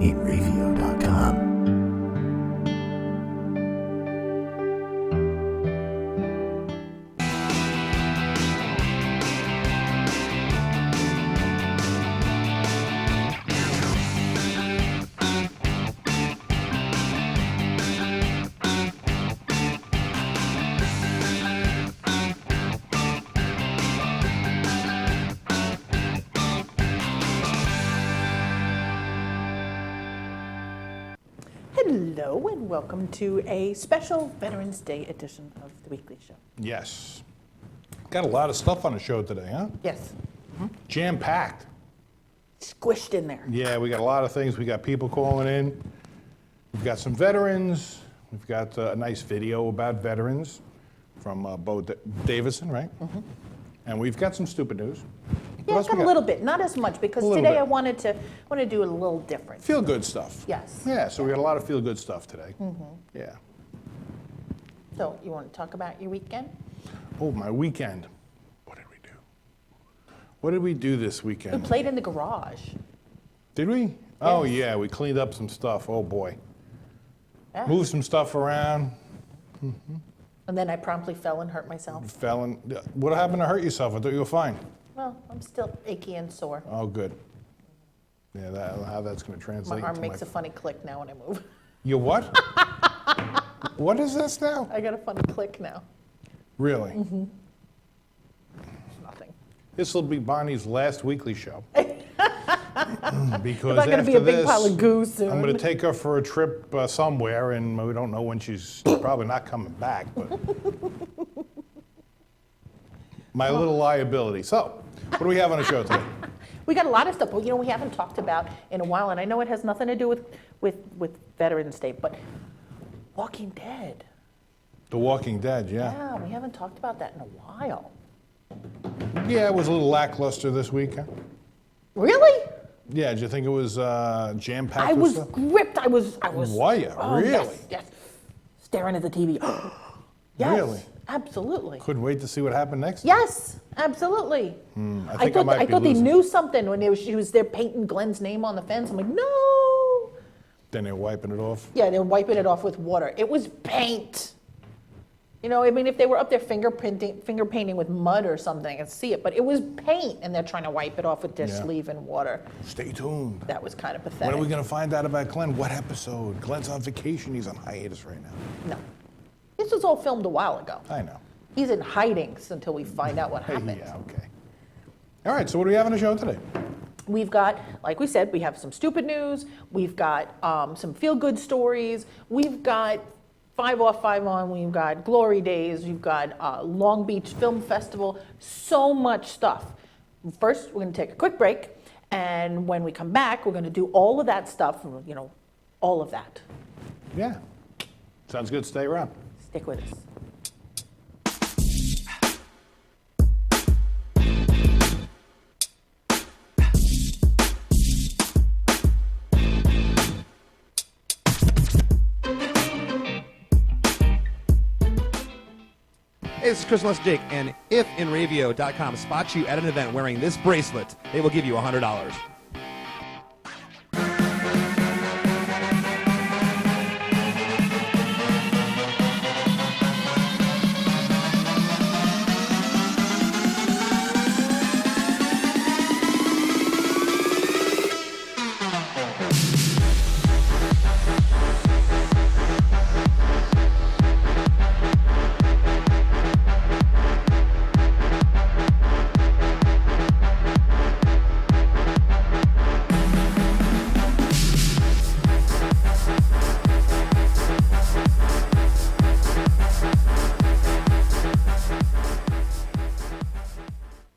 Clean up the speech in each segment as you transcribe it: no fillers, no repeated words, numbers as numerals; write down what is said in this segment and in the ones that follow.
inravio.com. Hello and welcome to a special Veterans Day edition of the Weekly Show. Yes. Got a lot of stuff on the show today, huh? Yes, Jam-packed. squished in there. Yeah, we got a lot of things. We got people calling in. We've got some veterans. We've got a nice video about veterans from Bo Davison, right? And we've got some stupid news. What Yeah, else got we a little bit, not as much, because A little today bit. I want to do it a little different. Feel-good stuff. Yes. Yeah, so we got a lot of feel-good stuff today. Yeah. So you want to talk about your weekend? Oh, my weekend. What did we do? What did we do this We weekend? played in the garage. Did we? Oh, Yes. yeah, we cleaned up some stuff. Oh, boy. Yeah. Moved some stuff around. And then I promptly fell and hurt myself. Fell in. What happened to hurt yourself? I thought you were fine. Well, I'm still achy and sore. Oh, good. Yeah, how that's going to My translate. arm into makes a funny click now when I move. Your what? What is this now? I got a funny click now. Really? It's nothing. This will be Bonnie's last weekly show. Because It's not going to be a after big this, pile of goo soon. I'm going to take her for a trip somewhere, and we don't know when she's probably not coming back. But my little liability. So, what do we have on the show today? We got a lot of stuff, but we haven't talked about in a while, and I know it has nothing to do with Veterans Day, but Walking Dead. The Walking Dead, yeah. Yeah, we haven't talked about that in a while. Yeah, it was a little lackluster this week. Huh? Really? Yeah, did you think it was jam-packed I with was stuff? gripped. I was. Were you? Oh, Really? Yes. Staring at the TV. Yes. Really? Absolutely. Couldn't wait to see what happened next. Yes, absolutely. I think I might be thought they losing. knew something when she was there painting Glenn's name on the fence. I'm like, no. Then they're wiping it off. Yeah, they're wiping it off with water. It was paint. I mean, if they were up there finger painting with mud or something, I'd see it. But it was paint, and they're trying to wipe it off with their Yeah. sleeve and water. Stay tuned. That was kind of When pathetic. are we going to find out about Glenn? What episode? Glenn's on vacation. He's on hiatus right now. No. This was all filmed a while ago. I know. He's in hiding until we find out what happened. Yeah, okay. All right, so what do we have on the show today? We've got, like we said, we have some stupid news. We've got some feel-good stories. We've got 5 Off, 5 On. We've got Glory Days. We've got Long Beach Film Festival. So much stuff. First, we're going to take a quick break. And when we come back, we're going to do all of that stuff, all of that. Yeah. Sounds good. Stay around. Stick with us. Hey, this is Chris Jake, and if InRavio.com spots you at an event wearing this bracelet, they will give you $100.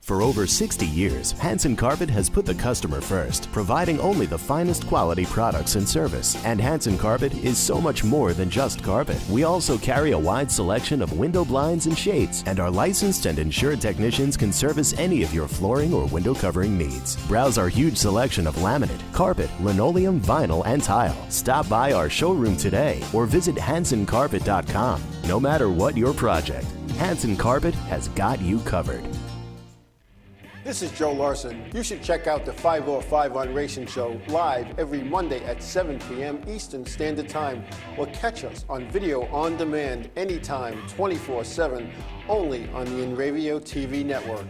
For over 60 years, Hanson Carpet has put the customer first, providing only the finest quality products and service. And Hanson Carpet is so much more than just carpet. We also carry a wide selection of window blinds and shades, and our licensed and insured technicians can service any of your flooring or window covering needs. Browse our huge selection of laminate, carpet, linoleum, vinyl, and tile. Stop by our showroom today or visit HansonCarpet.com. No matter what your project, Hanson Carpet has got you covered. This is Joe Larson. You should check out the 505 on Racing Show live every Monday at 7 p.m. Eastern Standard Time, or catch us on video on demand anytime, 24/7, only on the InRavio TV network.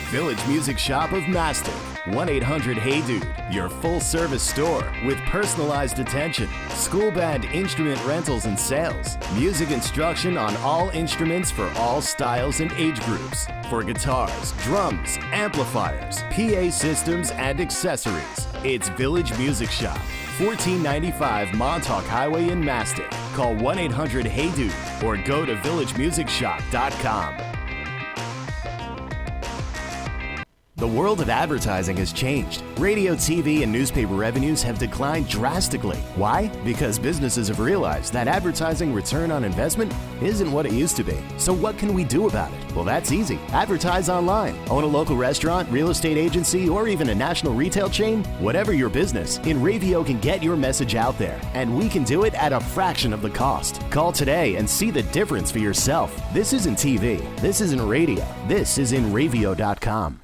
Village Music Shop of Mastic. 1-800-HEY-DUDE. Your full-service store with personalized attention, school band instrument rentals and sales, music instruction on all instruments for all styles and age groups, for guitars, drums, amplifiers, PA systems, and accessories. It's Village Music Shop. 1495 Montauk Highway in Mastic. Call 1-800-HEY-DUDE or go to villagemusicshop.com. The world of advertising has changed. Radio, TV, and newspaper revenues have declined drastically. Why? Because businesses have realized that advertising return on investment isn't what it used to be. So what can we do about it? Well, that's easy. Advertise online. Own a local restaurant, real estate agency, or even a national retail chain? Whatever your business, InRavio can get your message out there, and we can do it at a fraction of the cost. Call today and see the difference for yourself. This isn't TV. This isn't radio. This is InRavio.com.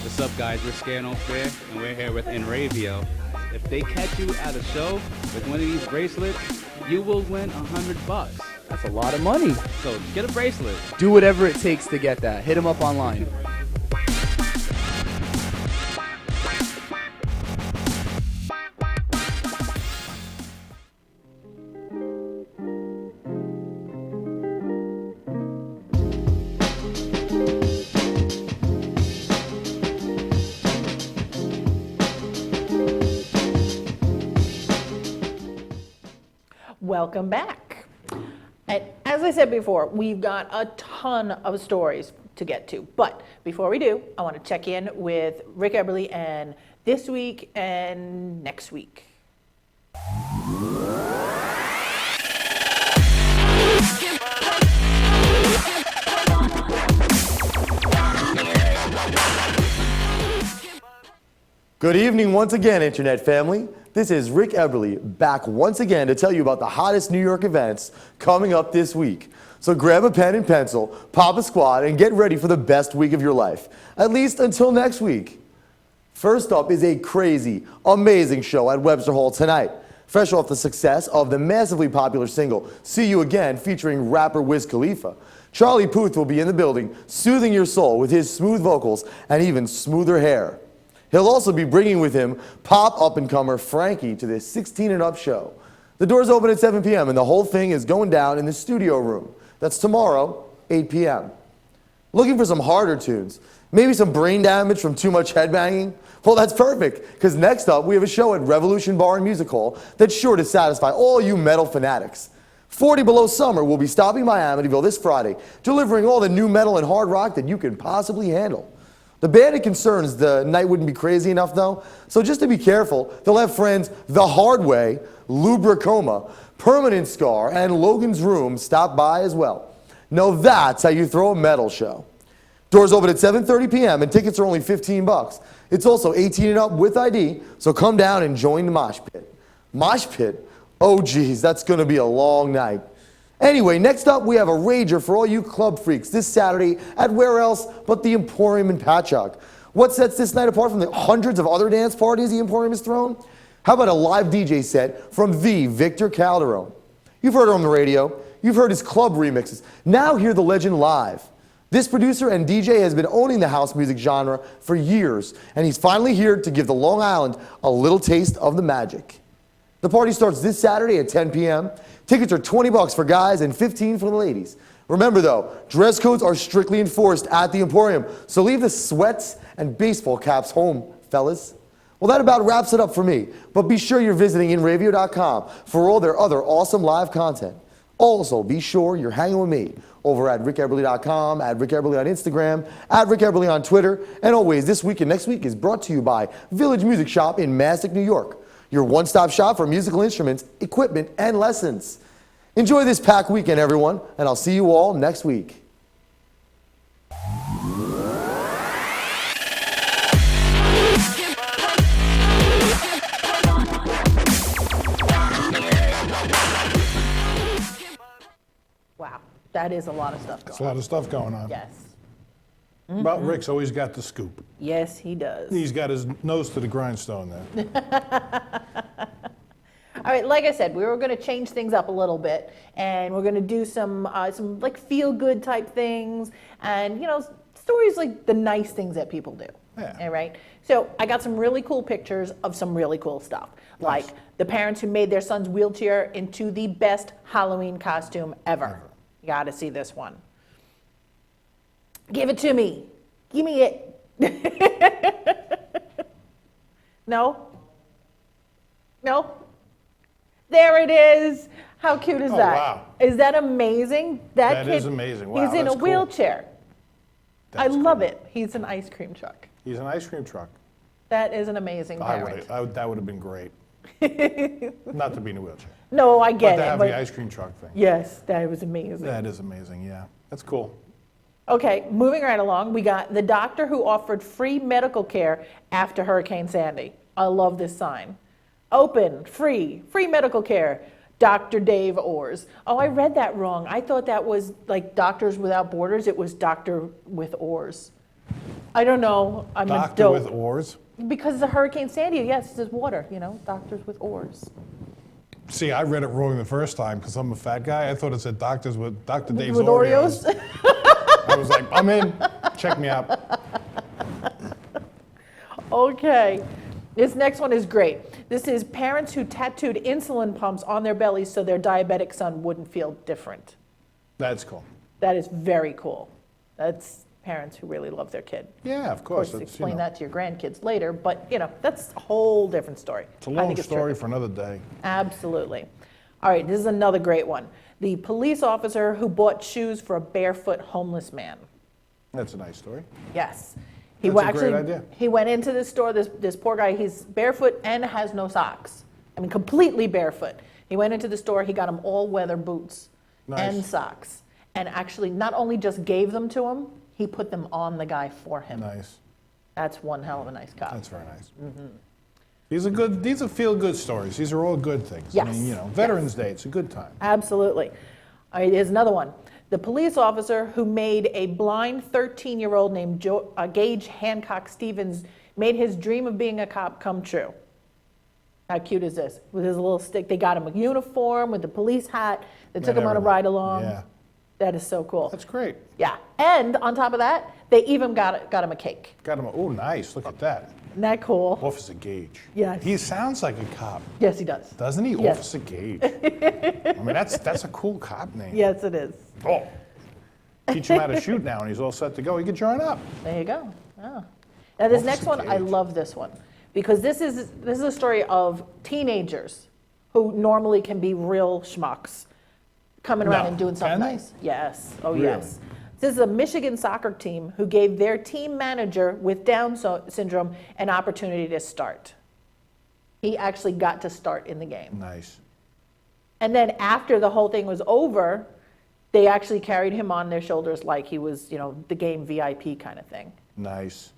What's up, guys? We're Scano Fair, and we're here with InRavio. If they catch you at a show with one of these bracelets, you will win $100. That's a lot of money. So get a bracelet. Do whatever it takes to get that. Hit them up online. Welcome back. And as I said before, we've got a ton of stories to get to. But before we do, I want to check in with Rick Eberly and this week and next week. Good evening once again, Internet family. This is Rick Eberly, back once again to tell you about the hottest New York events coming up this week. So grab a pen and pencil, pop a squad, and get ready for the best week of your life, at least until next week. First up is a crazy, amazing show at Webster Hall tonight. Fresh off the success of the massively popular single, See You Again, featuring rapper Wiz Khalifa, Charlie Puth will be in the building, soothing your soul with his smooth vocals and even smoother hair. He'll also be bringing with him pop up-and-comer Frankie to this 16 and up show. The doors open at 7 p.m. and the whole thing is going down in the studio room. That's tomorrow, 8 p.m. Looking for some harder tunes? Maybe some brain damage from too much headbanging? Well, that's perfect, because next up we have a show at Revolution Bar and Music Hall that's sure to satisfy all you metal fanatics. 40 Below Summer will be stopping by Amityville this Friday, delivering all the new metal and hard rock that you can possibly handle. The band it concerns the night wouldn't be crazy enough though, so just to be careful, they'll have friends The Hard Way, Lubricoma, Permanent Scar, and Logan's Room stop by as well. Now that's how you throw a metal show. Doors open at 7:30 p.m. and tickets are only $15. It's also 18 and up with ID, so come down and join the mosh pit. Mosh pit? Oh geez, that's gonna be a long night. Anyway, next up we have a rager for all you club freaks this Saturday at where else but the Emporium in Patchogue. What sets this night apart from the hundreds of other dance parties the Emporium has thrown? How about a live DJ set from the Victor Calderon? You've heard her on the radio, you've heard his club remixes, now hear the legend live. This producer and DJ has been owning the house music genre for years, and he's finally here to give the Long Island a little taste of the magic. The party starts this Saturday at 10 p.m. Tickets are $20 for guys and $15 for the ladies. Remember though, dress codes are strictly enforced at the Emporium, so leave the sweats and baseball caps home, fellas. Well, that about wraps it up for me, but be sure you're visiting InRavio.com for all their other awesome live content. Also, be sure you're hanging with me over at RickEberly.com, at Rick Eberly on Instagram, at Rick Eberly on Twitter, and always this week and next week is brought to you by Village Music Shop in Mastic, New York. Your one-stop shop for musical instruments, equipment, and lessons. Enjoy this packed weekend, everyone, and I'll see you all next week. Wow, that is a lot of stuff going on. There's a lot of stuff going on. Yes. But Rick's always got the scoop. Yes, he does. He's got his nose to the grindstone there. All right, like I said, we were going to change things up a little bit, and we're going to do some like feel-good type things, and stories like the nice things that people do. Yeah. All right. So I got some really cool pictures of some really cool stuff, like the parents who made their son's wheelchair into the best Halloween costume ever. You got to see this one. Give it to me. Give me it. No? No? There it is. How cute is that? Wow. Is that amazing? That kid, is amazing. Wow, he's in a that's cool. wheelchair. I That's love cool. it. He's an ice cream truck. He's an ice cream truck. That is an amazing That would have been great. Not to be in a wheelchair. No, I But get to it. have But the ice cream truck thing. yes, that was amazing. That is amazing, yeah. That's cool. Okay, moving right along, we got the doctor who offered free medical care after Hurricane Sandy. I love this sign. Open, free medical care. Dr. Dave Orrs. Oh, I read that wrong. I thought that was like Doctors Without Borders. It was Doctor with Oars. I don't know. I'm a Doctor dope. with oars. Because the Hurricane Sandy, yes, it says water, doctors with oars. See, I read it wrong the first time because I'm a fat guy. I thought it said doctors with Dr. Dave's With Oreos. Oreos? I was like, I'm in. Check me out. Okay. This next one is great. This is parents who tattooed insulin pumps on their bellies so their diabetic son wouldn't feel different. That's cool. That is very cool. That's parents who really love their kid. Yeah, of Of course. course, It's, explain that to your grandkids later, but that's a whole different story. It's a I long think it's story terrific. for another day. Absolutely. All right, this is another great one. The police officer who bought shoes for a barefoot homeless man. That's a nice story. Yes. That's a great idea. He went into the store, this poor guy, he's barefoot and has no socks. I mean, completely barefoot. He went into the store, he got him all weather boots and Nice. socks. And actually not only just gave them to him, he put them on the guy for him. Nice. That's one hell of a nice cop. That's very nice. Mm-hmm. These are feel-good stories. These are all good things. I mean, Yes. Veterans Day, it's a good time. Absolutely. All right, here's another one. The police officer who made a blind 13-year-old named Gage Hancock Stevens made his dream of being a cop come true. How cute is this? With his little stick, they got him a uniform with the police hat. They took him on a everything. ride along. Yeah. That is so cool. That's great. Yeah, and on top of that, they even got him a cake. Got him. Oh, nice. Look at that. Isn't that cool? Officer Gage. Yes. He sounds like a cop, Yes, he does. doesn't he? Yes. Officer Gage. I mean, that's a cool cop name. Yes, it is. Oh. Teach him how to shoot now, and he's all set to go. He can join up. There you go. Oh. Now this Officer next one, I Gage. love this one because this is a story of teenagers who normally can be real schmucks coming around No. and doing something Can they? nice. Yes. Oh Really? yes. This is a Michigan soccer team who gave their team manager with Down syndrome an opportunity to start. He actually got to start in the game. Nice. And then after the whole thing was over, they actually carried him on their shoulders like he was, the game VIP kind of thing. Nice.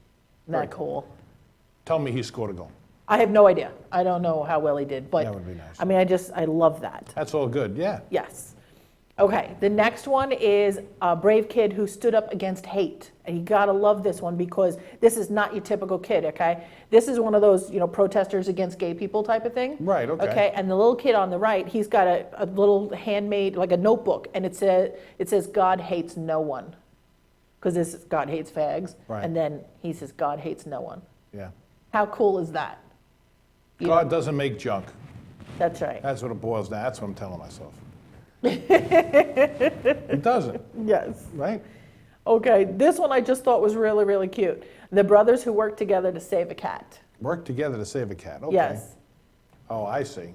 Isn't that cool? Tell me he scored a goal. I have no idea. I don't know how well he did, but That would be nice. I mean, I love that. That's all good. Yeah. Yes. Okay, the next one is a brave kid who stood up against hate. And you gotta love this one because this is not your typical kid, okay? This is one of those, protesters against gay people type of thing. Right, okay. Okay, and the little kid on the right, he's got a little handmade, like a notebook, and it says God hates no one. Because this is God hates fags. Right. And then he says God hates no one. Yeah. How cool is that? You God know, doesn't make junk. that's right. That's what it boils down. That's what I'm telling myself. He doesn't, Yes. right? Okay, this one I just thought was really, really cute. The brothers who work together to save a cat. Work together to save a cat. Okay. Yes. Oh, I see.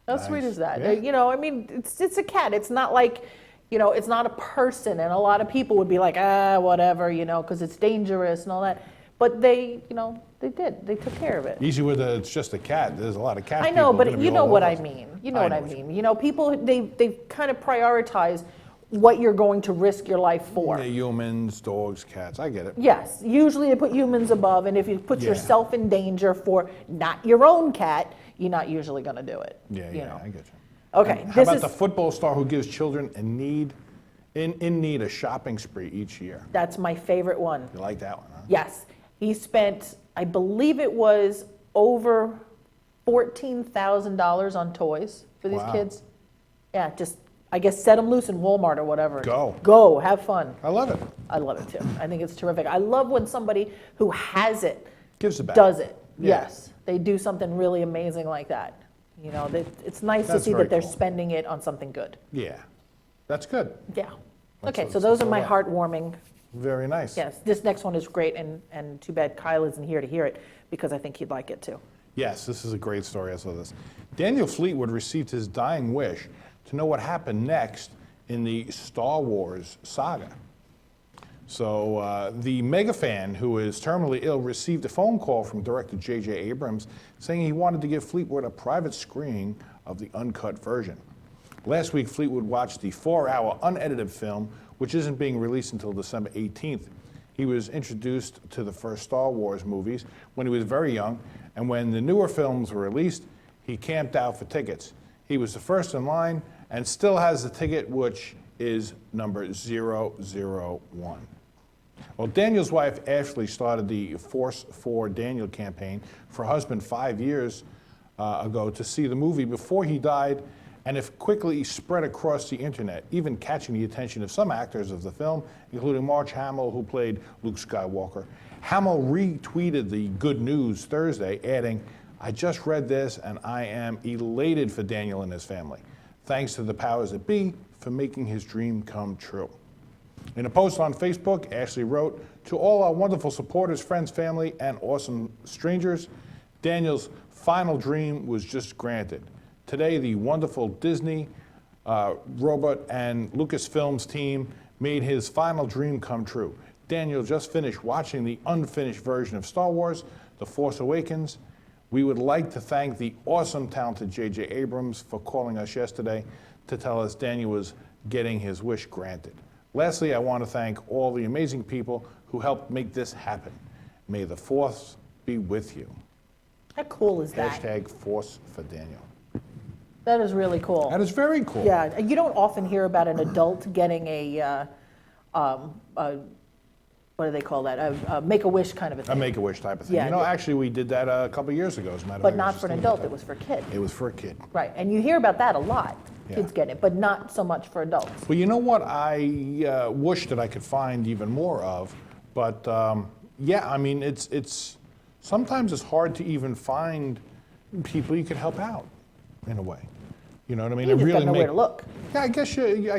How sweet Nice. is that? Yeah. I mean, it's a cat. It's not like, it's not a person. And a lot of people would be like, whatever, because it's dangerous and all that. But they, they did. They took care of it. Easy with it's just a cat. There's a lot of cat I know, people but gonna be you know all what over I us. mean. You know what I what you mean. People, they kind of prioritize what you're going to risk your life for. They're humans, dogs, cats. I get it. Yes, usually they put humans above, and if you put Yeah. yourself in danger for not your own cat, you're not usually going to do it. Yeah, you know. I get you. Okay, How this about is the football star who gives children in need in need a shopping spree each year. That's my favorite one. You like that one, huh? Yes. He spent, I believe it was over $14,000 on toys for these Wow. kids. Yeah, just, I guess, set them loose in Walmart or whatever. Go. Go, have fun. I love it. I love it too. I think it's terrific. I love when somebody who has it Gives it back. does it. Yeah. Yes. They do something really amazing like that. You know, it's nice to That's see very that they're cool. spending it on something good. Yeah, that's good. Yeah. That's Okay, what so it's those are all my about. heartwarming. Very nice. Yes, this next one is great, and too bad Kyle isn't here to hear it, because I think he'd like it too. Yes, this is a great story. I saw this. Daniel Fleetwood received his dying wish to know what happened next in the Star Wars saga. So the mega fan, who is terminally ill, received a phone call from director J.J. Abrams saying he wanted to give Fleetwood a private screening of the uncut version. Last week, Fleetwood watched the 4-hour unedited film, which isn't being released until December 18th. He was introduced to the first Star Wars movies when he was very young, and when the newer films were released, he camped out for tickets. He was the first in line and still has the ticket, which is number 001. Well, Daniel's wife, Ashley, started the Force for Daniel campaign for her husband 5 years ago to see the movie before he died, and it quickly spread across the internet, even catching the attention of some actors of the film, including Mark Hamill, who played Luke Skywalker. Hamill retweeted the good news Thursday, adding, "I just read this, and I am elated for Daniel and his family. Thanks to the powers that be for making his dream come true." In a post on Facebook, Ashley wrote, "To all our wonderful supporters, friends, family, and awesome strangers, Daniel's final dream was just granted. Today, the wonderful Disney, Robot, and Lucasfilms team made his final dream come true. Daniel just finished watching the unfinished version of Star Wars, The Force Awakens. We would like to thank the awesome, talented J.J. Abrams for calling us yesterday to tell us Daniel was getting his wish granted. Lastly, I want to thank all the amazing people who helped make this happen. May the Force be with you." How cool is that? Hashtag Force for Daniel. That is really cool. That is very cool. Yeah, you don't often hear about an adult getting what do they call that? A Make-A-Wish kind of a A thing. Make-A-Wish type of thing. Yeah, You know, yeah. actually, we did that a couple years ago, as a matter of But fact. not was for an just adult, thinking it was for a kid. about that. It was for a kid. Right, and you hear about that a lot. Yeah. Kids get it, but not so much for adults. Well, you know what I wish that I could find even more of, but yeah, I mean, it's sometimes it's hard to even find people you could help out, in a way. You know what I mean? You It just gotta know where make- to look. Yeah, I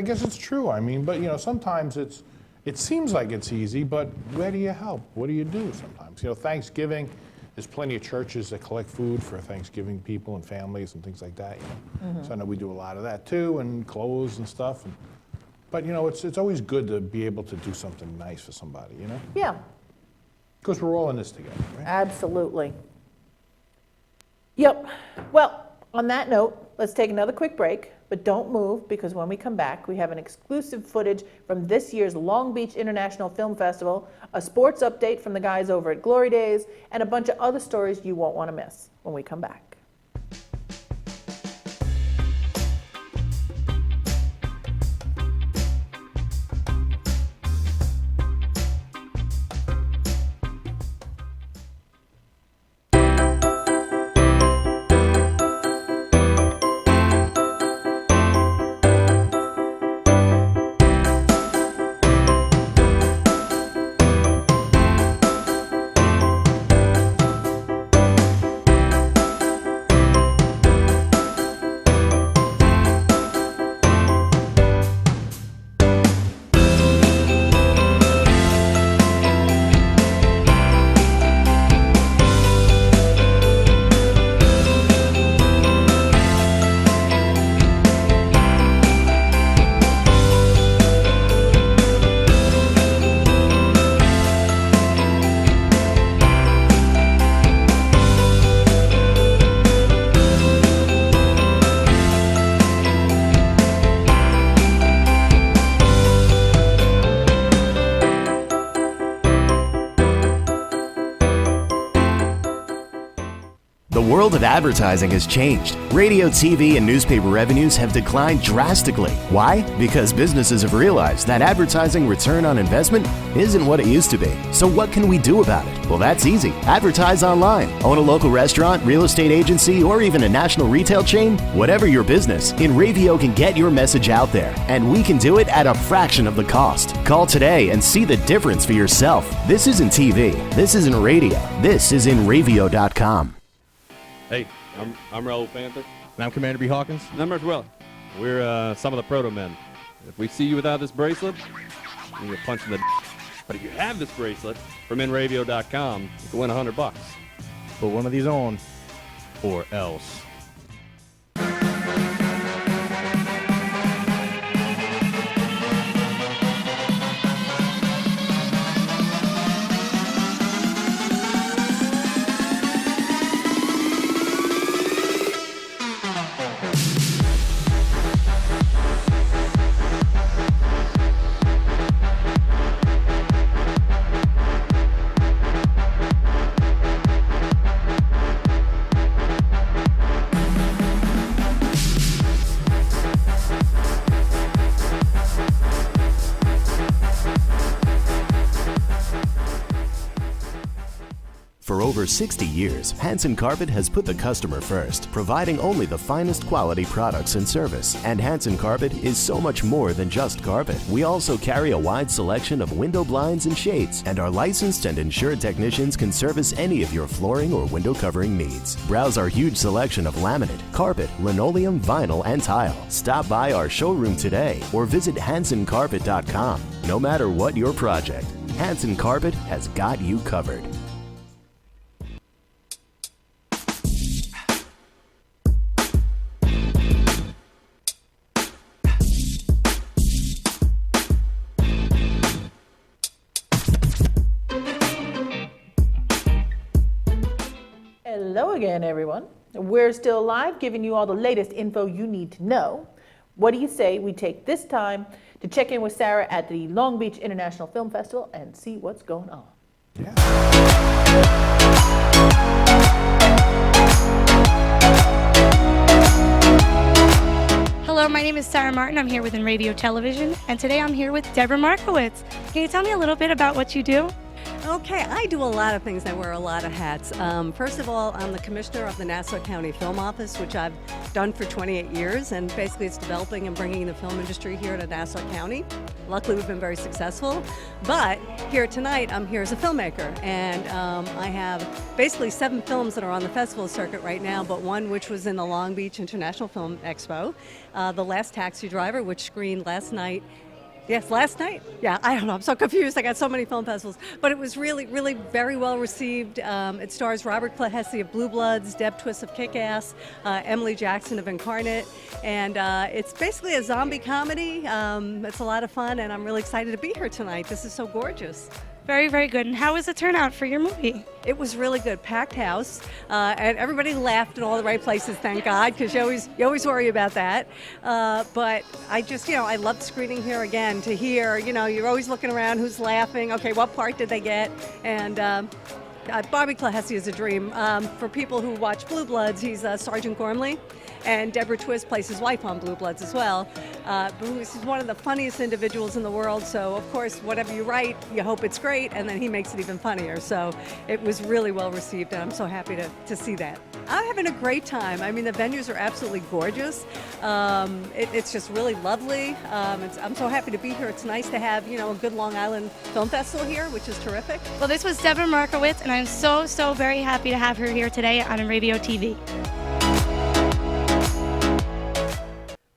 guess it's true. I mean, but you know, sometimes it seems like it's easy, but where do you help? What do you do sometimes? You know, Thanksgiving, there's plenty of churches that collect food for Thanksgiving people and families and things like that. You know? So I know we do a lot of that too, and clothes and stuff. But you know, it's always good to be able to do something nice for somebody. You know, Yeah, because we're all in this together, right? absolutely. Yep. Well, on that note, let's take another quick break, but don't move, because when we come back, we have an exclusive footage from this year's Long Beach International Film Festival, a sports update from the guys over at Glory Days, and a bunch of other stories you won't want to miss when we come back. The world of advertising has changed. Radio, TV, and newspaper revenues have declined drastically. Why? Because businesses have realized that advertising return on investment isn't what it used to be. So what can we do about it? Well, that's easy. Advertise online. Own a local restaurant, real estate agency, or even a national retail chain? Whatever your business, InRavio can get your message out there, and we can do it at a fraction of the cost. Call today and see the difference for yourself. This isn't TV. This isn't radio. This is InRavio.com. Hey, I'm Raul Panther. And I'm Commander B. Hawkins. And I'm Mark Well. We're some of the proto men. If we see you without this bracelet, you get punched in the But if you have this bracelet from InRavio.com, you can win $100. Put one of these on, or else. For over 60 years, Hanson Carpet has put the customer first, providing only the finest quality products and service. And Hanson Carpet is so much more than just carpet. We also carry a wide selection of window blinds and shades, and our licensed and insured technicians can service any of your flooring or window covering needs. Browse our huge selection of laminate, carpet, linoleum, vinyl, and tile. Stop by our showroom today or visit HansonCarpet.com. No matter what your project, Hanson Carpet has got you covered. Hello again, everyone. We're still live, giving you all the latest info you need to know. What do you say we take this time to check in with Sarah at the Long Beach International Film Festival and see what's going on? Hello, my name is Sarah Martin. I'm here with InRavio Television, and today I'm here with Deborah Markowitz. Can you tell me a little bit about what you do? Okay, I do a lot of things. I wear a lot of hats. First of all, I'm the commissioner of the Nassau County Film Office, which I've done for 28 years, and basically it's developing and bringing the film industry here to Nassau County. Luckily, we've been very successful, but here tonight, I'm here as a filmmaker, and I have basically 7 films that are on the festival circuit right now, but one which was in the Long Beach International Film Expo, The Last Taxi Driver, which screened last night. Yes, last night. Yeah, I don't know. I'm so confused. I got so many film festivals. But it was really, really very well received. It stars Robert Plahesse of Blue Bloods, Deb Twist of Kick-Ass, Emily Jackson of Incarnate. And it's basically a zombie comedy. It's a lot of fun, and I'm really excited to be here tonight. This is so gorgeous. Very, very good. And how was the turnout for your movie? It was really good. Packed house, and everybody laughed in all the right places, thank God, because you always worry about that. But I just, I loved screening here again to hear, you're always looking around who's laughing. Okay, what part did they get? And Bobby Plahesse is a dream. For people who watch Blue Bloods, he's Sergeant Gormley. And Deborah Twist plays his wife on Blue Bloods as well. He's one of the funniest individuals in the world, so of course, whatever you write, you hope it's great, and then he makes it even funnier. So it was really well received, and I'm so happy to see that. I'm having a great time. I mean, the venues are absolutely gorgeous. It's just really lovely. I'm so happy to be here. It's nice to have, a good Long Island Film Festival here, which is terrific. Well, this was Deborah Markowitz, and I'm so, so very happy to have her here today on InRavio TV.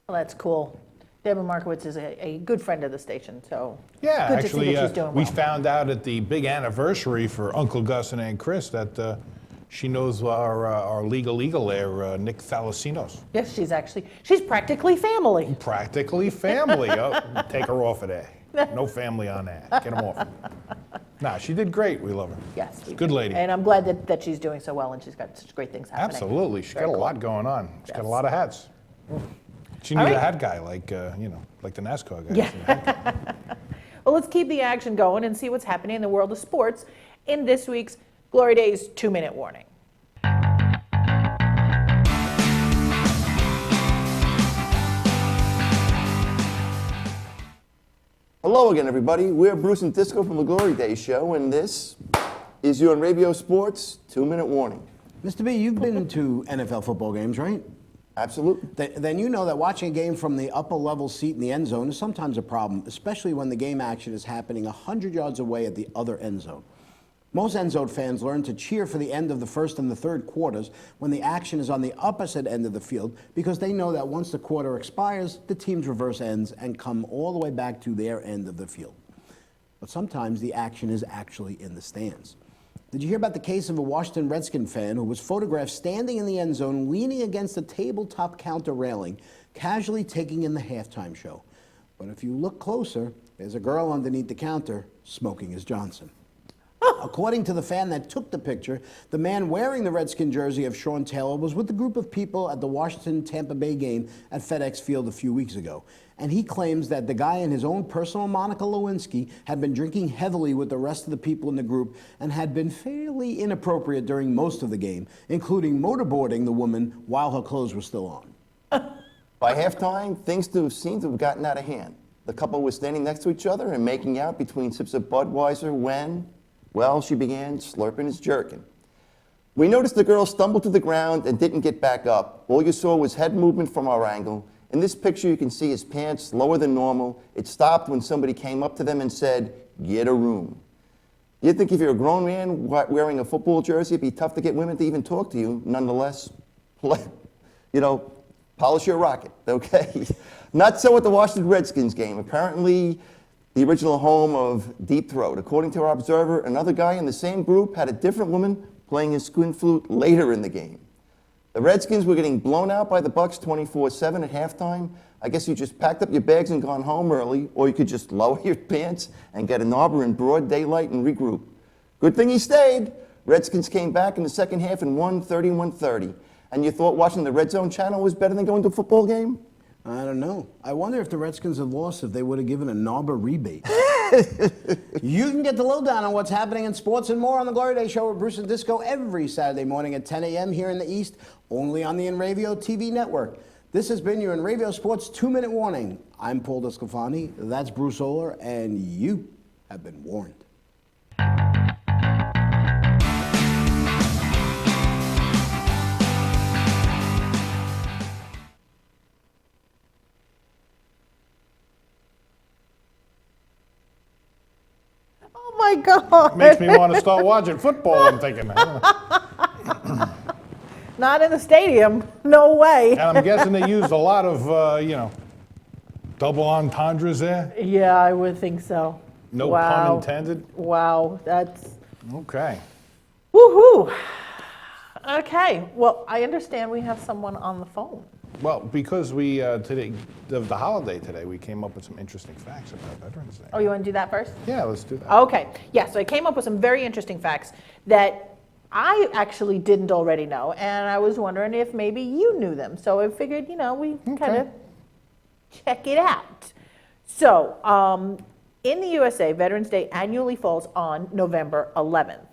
Well, that's cool. Deborah Markowitz is a good friend of the station, so Yeah, good actually, to see that she's doing we well. found out at the big anniversary for Uncle Gus and Aunt Chris that she knows our legal there, Nick Thalasinos. Yes, she's practically family. Practically family. Oh, take her off of there. No family on that. Get them off. Nah, she did great. We love her. Yes. Good lady. And I'm glad that she's doing so well and she's got such great things happening. Absolutely. She's Very got a cool. lot going on. She's got a Yes. lot of hats. She All needs right. a hat guy like the NASCAR guy. Yeah. Well, let's keep the action going and see what's happening in the world of sports in this week's Glory Days 2-minute warning. Hello again, everybody. We're Bruce and Disco from the Glory Days Show, and this is your Radio Sports 2-minute warning. Mr. B, you've been to NFL football games, right? Absolutely. Then you know that watching a game from the upper level seat in the end zone is sometimes a problem, especially when the game action is happening 100 yards away at the other end zone. Most end zone fans learn to cheer for the end of the first and the third quarters when the action is on the opposite end of the field because they know that once the quarter expires, the teams reverse ends and come all the way back to their end of the field. But sometimes the action is actually in the stands. Did you hear about the case of a Washington Redskin fan who was photographed standing in the end zone, leaning against a tabletop counter railing, casually taking in the halftime show? But if you look closer, there's a girl underneath the counter smoking his Johnson. According to the fan that took the picture, the man wearing the Redskin jersey of Sean Taylor was with a group of people at the Washington-Tampa Bay game at FedEx Field a few weeks ago. And he claims that the guy in his own personal Monica Lewinsky had been drinking heavily with the rest of the people in the group and had been fairly inappropriate during most of the game, including motorboarding the woman while her clothes were still on. By halftime, things seem to have gotten out of hand. The couple was standing next to each other and making out between sips of Budweiser when, well, she began slurping his jerkin. We noticed the girl stumbled to the ground and didn't get back up. All you saw was head movement from our angle. In this picture, you can see his pants lower than normal. It stopped when somebody came up to them and said, "Get a room." You'd think if you're a grown man wearing a football jersey, it'd be tough to get women to even talk to you. Nonetheless, polish your rocket, okay? Not so at the Washington Redskins game. Apparently, the original home of Deep Throat. According to our observer, another guy in the same group had a different woman playing his squin flute later in the game. The Redskins were getting blown out by the Bucs 24/7 at halftime. I guess you just packed up your bags and gone home early, or you could just lower your pants and get an arbor in broad daylight and regroup. Good thing he stayed. Redskins came back in the second half and won 31-30. And you thought watching the Red Zone channel was better than going to a football game? I don't know. I wonder if the Redskins had lost if they would have given a Narber rebate. You can get the lowdown on what's happening in sports and more on the Glory Day Show with Bruce and Disco every Saturday morning at 10 a.m. here in the East, only on the InRavio TV network. This has been your InRavio Sports 2-minute warning. I'm Paul Descalfani, that's Bruce Oler, and you have been warned. Oh my God. Makes me want to start watching football, I'm thinking. Not in the stadium. No way. And I'm guessing they used a lot of, double entendres there. Yeah, I would think so. No Wow. pun intended. Wow, that's Okay. woohoo. Okay, well, I understand we have someone on the phone. Well, because we today, the holiday today, we came up with some interesting facts about Veterans Day. Oh, you want to do that first? Yeah, let's do that. Okay, yeah, so I came up with some very interesting facts that I actually didn't already know, and I was wondering if maybe you knew them. So I figured, we kind of check it out. So, in the USA, Veterans Day annually falls on November 11th.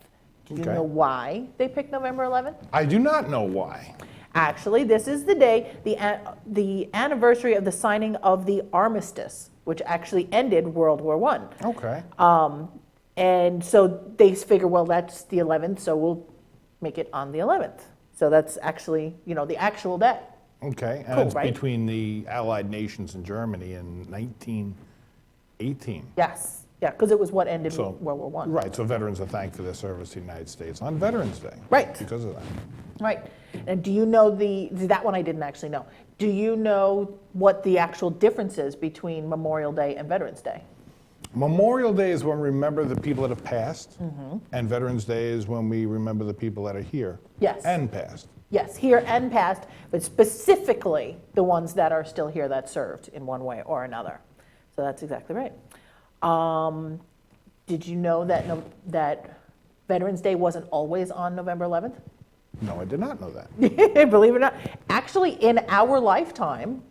Do you know why they picked November 11th? I do not know why. Actually, this is the day, the anniversary of the signing of the armistice, which actually ended World War I. Okay. And so they figure, well, that's the 11th, so we'll make it on the 11th. So that's actually, the actual day. Okay, and Cool, it's right? between the Allied nations and Germany in 1918. Yes, yeah, because it was what ended So, World War I. Right, so veterans are thanked for their service to the United States on Veterans Day. Right. Because of that. Right. And do you know that one I didn't actually know. Do you know what the actual difference is between Memorial Day and Veterans Day? Memorial Day is when we remember the people that have passed, and Veterans Day is when we remember the people that are here. Yes. And passed. Yes, here and past, but specifically the ones that are still here that served in one way or another. So that's exactly right. Did you know that Veterans Day wasn't always on November 11th? No, I did not know that. Believe it or not. Actually, in our lifetime,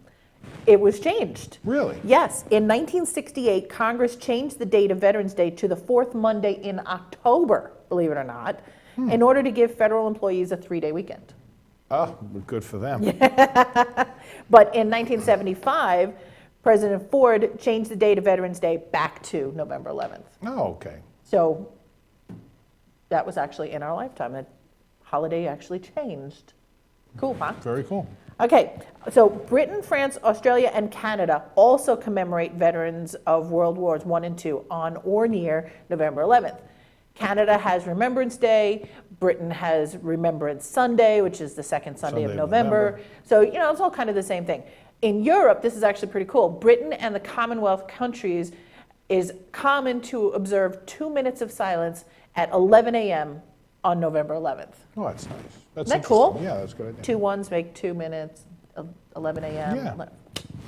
it was changed. Really? Yes. In 1968, Congress changed the date of Veterans Day to the fourth Monday in October, believe it or not, in order to give federal employees a 3-day weekend. Oh, good for them. But in 1975, President Ford changed the date of Veterans Day back to November 11th. Oh, okay. So that was actually in our lifetime. That holiday actually changed. Cool, huh? Very cool. Okay, so Britain, France, Australia, and Canada also commemorate veterans of World Wars I and II on or near November 11th. Canada has Remembrance Day. Britain has Remembrance Sunday, which is the second Sunday of November. So, you know, it's all kind of the same thing. In Europe, this is actually pretty cool. Britain and the Commonwealth countries is common to observe 2 minutes of silence at 11 a.m. on November 11th. Oh, that's nice. That's Isn't that cool? interesting. Yeah, that's a good idea. 2 ones make 2 minutes, 11 a.m. Yeah.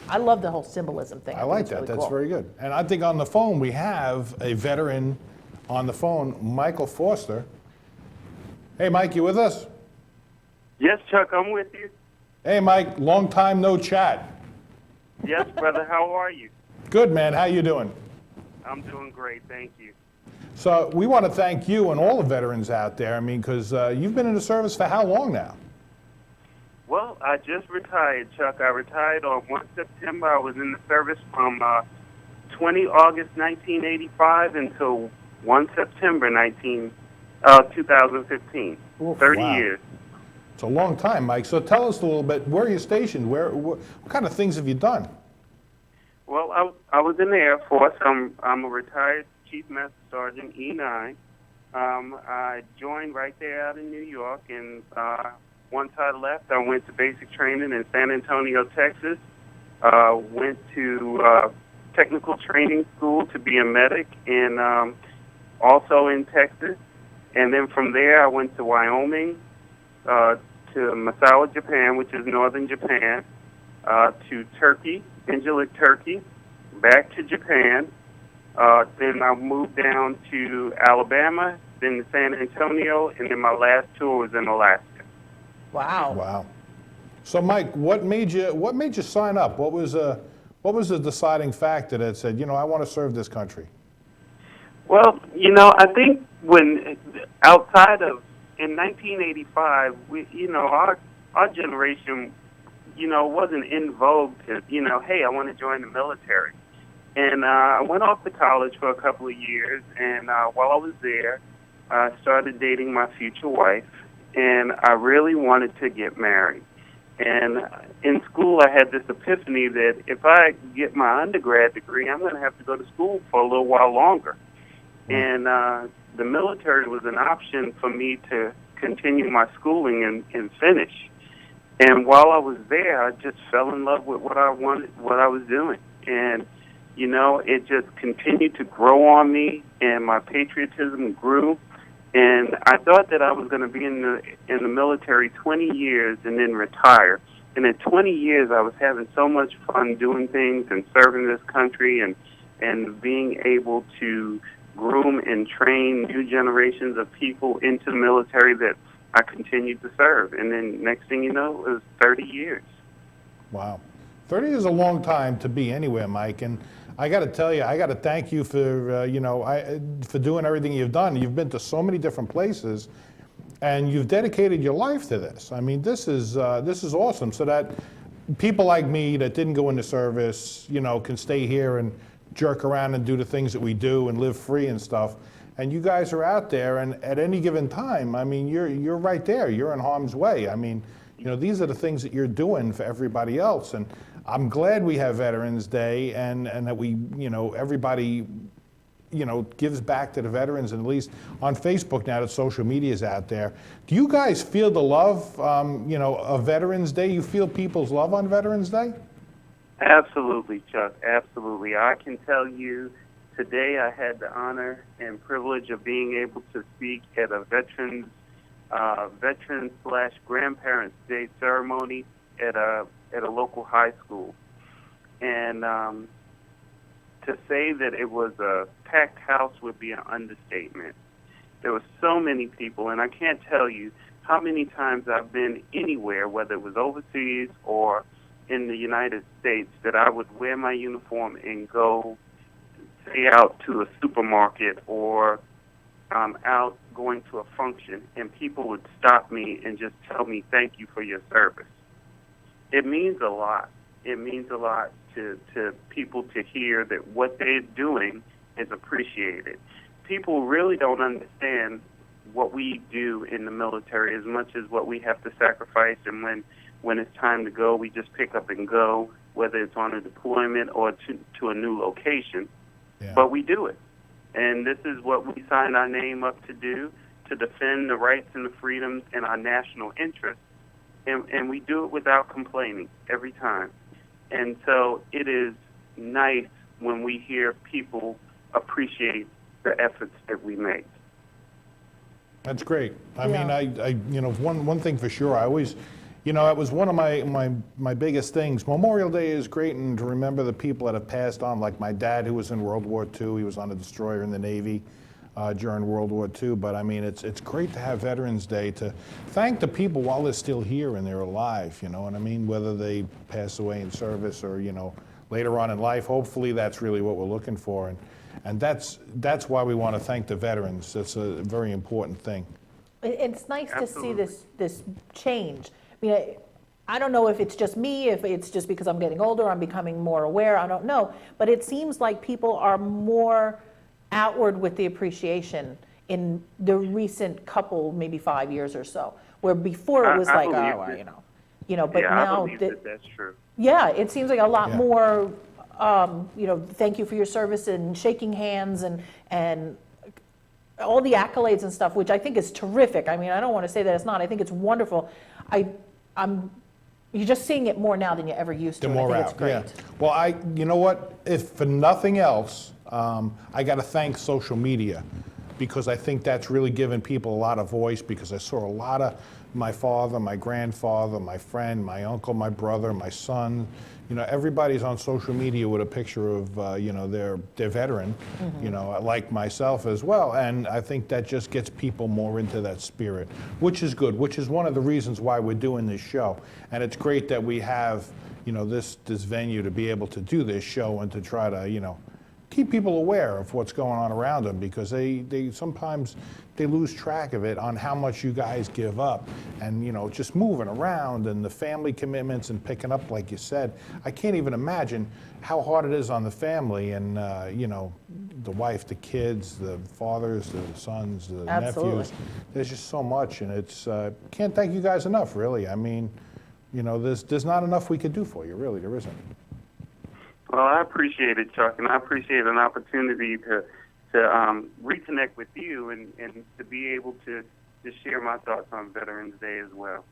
I love the whole symbolism thing. I like think that. it's That's really cool. very good. And I think on the phone we have a veteran on the phone, Michael Foster. Hey, Mike, you with us? Yes, Chuck, I'm with you. Hey, Mike, long time no chat. Yes, brother, how are you? Good, man. How you doing? I'm doing great, thank you. So we want to thank you and all the veterans out there. I mean, because you've been in the service for how long now? Well, I just retired, Chuck. I retired on 1 September. I was in the service from 20 August 1985 until 1 September 2015. Oof, 30 wow. years. It's a long time, Mike. So tell us a little bit. Where are you stationed? What kind of things have you done? Well, I was in the Air Force. I'm a retired Chief Master Sergeant, E9. I joined right there out in New York, and once I left, I went to basic training in San Antonio, Texas. Went to technical training school to be a medic, and also in Texas. And then from there, I went to Wyoming, to Misawa, Japan, which is northern Japan, to Turkey, Incirlik, Turkey, back to Japan. Then I moved down to Alabama, then to San Antonio, and then my last tour was in Alaska. Wow. Wow. So, Mike, what made you sign up? What was the deciding factor that said, you know, I want to serve this country? Well, you know, I think when outside of in 1985, our generation, wasn't in vogue to, hey, I want to join the military. And I went off to college for a couple of years, and while I was there, I started dating my future wife, and I really wanted to get married. And in school, I had this epiphany that if I get my undergrad degree, I'm going to have to go to school for a little while longer. And the military was an option for me to continue my schooling and finish. And while I was there, I just fell in love with what I wanted, what I was doing. And, it just continued to grow on me, and my patriotism grew. And I thought that I was going to be in the military 20 years and then retire. And in 20 years, I was having so much fun doing things and serving this country and being able to groom and train new generations of people into the military that I continued to serve. And then next thing you know, it was 30 years. Wow. 30 is a long time to be anywhere, Mike. And I got to tell you, I got to thank you for, for doing everything you've done. You've been to so many different places, and you've dedicated your life to this. I mean, this is awesome. So that people like me that didn't go into service, can stay here and jerk around and do the things that we do and live free and stuff. And you guys are out there, and at any given time, I mean, you're right there. You're in harm's way. I mean, these are the things that you're doing for everybody else. And I'm glad we have Veterans Day and that we, everybody, gives back to the veterans, and at least on Facebook now that social media is out there. Do you guys feel the love, of Veterans Day? You feel people's love on Veterans Day? Absolutely, Chuck. Absolutely. I can tell you today I had the honor and privilege of being able to speak at a Veteran/Grandparents Day ceremony at a local high school. And to say that it was a packed house would be an understatement. There were so many people, and I can't tell you how many times I've been anywhere, whether it was overseas or in the United States, that I would wear my uniform and go, say, out to a supermarket or out going to a function, and people would stop me and just tell me, thank you for your service. It means a lot. it means a lot to people to hear that what they're doing is appreciated. People really don't understand what we do in the military as much as what we have to sacrifice, and when it's time to go, we just pick up and go, whether it's on a deployment or to a new location. Yeah. But we do it. And this is what we signed our name up to do, to defend the rights and the freedoms and our national interests. And we do it without complaining every time. And so it is nice when we hear people appreciate the efforts that we make. That's great. I mean, I you know, one thing for sure, I always, you know, it was one of my biggest things. Memorial Day is great, and to remember the people that have passed on, like my dad, who was in World War II. He was on a destroyer in the Navy during World War II. But I mean, it's great to have Veterans Day to thank the people while they're still here and they're alive. You know what I mean? Whether they pass away in service or, you know, later on in life. Hopefully, that's really what we're looking for. And that's why we want to thank the veterans. That's a very important thing. It's nice to see this change. I mean, I don't know if it's just me, if it's just because I'm getting older, I'm becoming more aware, I don't know. But it seems like people are more outward with the appreciation in the recent couple, maybe 5 years or so, where before it was like, oh, well, you know, but now I believe that's true. Yeah, it seems like a lot more. You know, thank you for your service and shaking hands and all the accolades and stuff, which I think is terrific. I mean, I don't want to say that it's not. I think it's wonderful. You're just seeing it more now than you ever used to. The more I think out, it's great. yeah. Well, you know what? If for nothing else, I got to thank social media, because I think that's really given people a lot of voice, because I saw a lot of my father, my grandfather, my friend, my uncle, my brother, my son. You know, everybody's on social media with a picture of, you know, their veteran, you know, like myself as well. And I think that just gets people more into that spirit, which is good, which is one of the reasons why we're doing this show. And it's great that we have, you know, this venue to be able to do this show and to try to, you know, keep people aware of what's going on around them, because they sometimes they lose track of it on how much you guys give up, and you know, just moving around and the family commitments and picking up, like you said. I can't even imagine how hard it is on the family, and you know, the wife, the kids, the fathers, the sons, the nephews. There's just so much, and it's can't thank you guys enough, really. I mean, you know, there's not enough we could do for you, really. There isn't. Well, I appreciate it, Chuck, and I appreciate an opportunity to reconnect with you and to be able to share my thoughts on Veterans Day as well.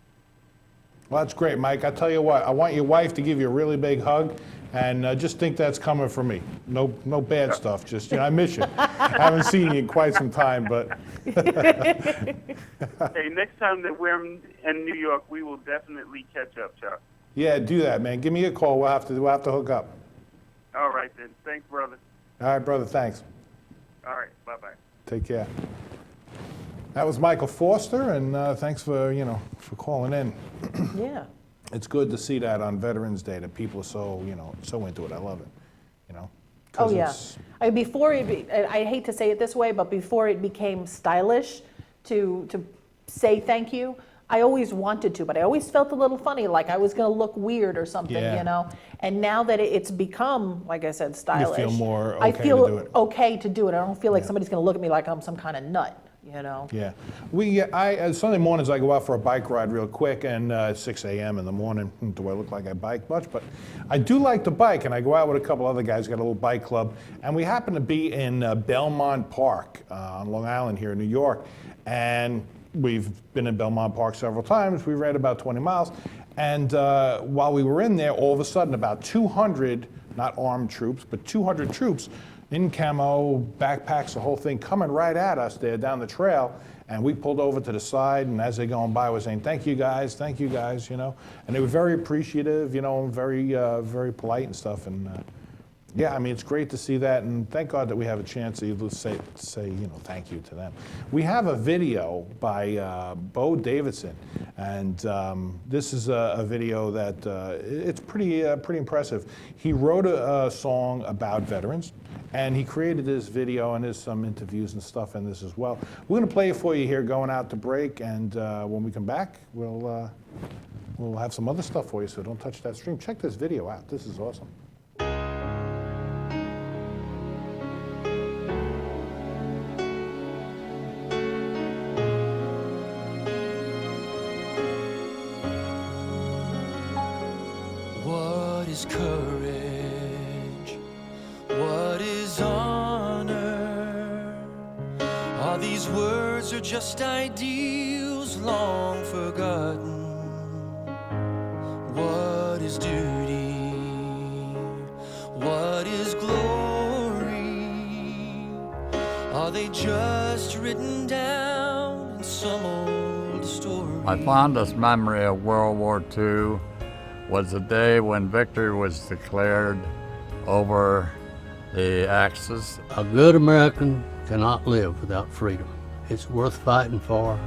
Well, that's great, Mike. I tell you what, I want your wife to give you a really big hug, and just think that's coming from me. No bad stuff. Just, you know, I miss you. I haven't seen you in quite some time, but. Hey, next time that we're in New York, we will definitely catch up, Chuck. Yeah, do that, man. Give me a call. We'll have to hook up. All right, then. Thanks, brother. All right, brother. Thanks. All right. Bye-bye. Take care. That was Michael Foster, and thanks for, you know, for calling in. Yeah. It's good to see that on Veterans Day, that people are so, you know, so into it. I love it, you know. Oh, yeah. Before I hate to say it this way, but before it became stylish to say thank you, I always wanted to, but I always felt a little funny, like I was going to look weird or something, you know. And now that it's become, like I said, stylish, you feel more okay I feel to do it. okay to do it. I don't feel like somebody's going to look at me like I'm some kind of nut, you know. Yeah. Sunday mornings I go out for a bike ride real quick, and at 6 a.m. in the morning. Do I look like I bike much? But I do like to bike, and I go out with a couple other guys, got a little bike club, and we happen to be in Belmont Park on Long Island here in New York. And we've been in Belmont Park several times. We ran about 20 miles. And while we were in there, all of a sudden, about 200, not armed troops, but 200 troops in camo, backpacks, the whole thing, coming right at us there down the trail. And we pulled over to the side, and as they're going by, we're saying, thank you guys, you know. And they were very appreciative, you know, very, very polite and stuff. And yeah, I mean, it's great to see that, and thank God that we have a chance to say, you know, thank you to them. We have a video by Bo Davidson, and this is a video that it's pretty impressive. He wrote a song about veterans, and he created this video, and there's some interviews and stuff in this as well. We're going to play it for you here, going out to break, and when we come back, we'll we'll have some other stuff for you, so don't touch that stream. Check this video out. This is awesome. What is courage? What is honor? All these words are just ideals long forgotten. What is duty? What is glory? Are they just written down in some old story? My fondest memory of World War II was the day when victory was declared over the Axis. A good American cannot live without freedom. It's worth fighting for.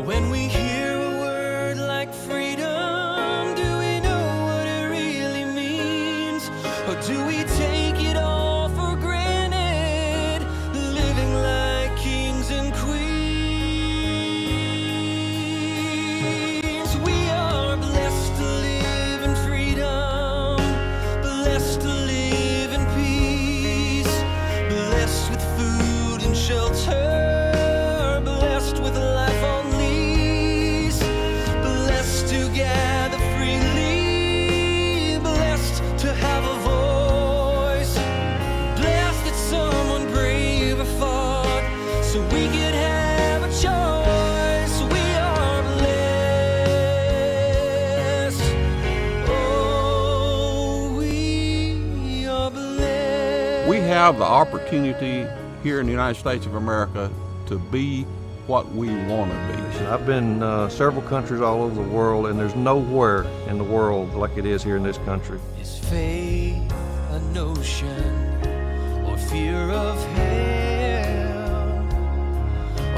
When we hear a word like freedom, do we know what it really means? Or do we take it all for granted, living like kings and queens? We are blessed to live in freedom, blessed to live in peace, blessed with food and shelter. We have the opportunity here in the United States of America to be what we want to be. I've been several countries all over the world, and there's nowhere in the world like it is here in this country. Is faith a notion or fear of hell?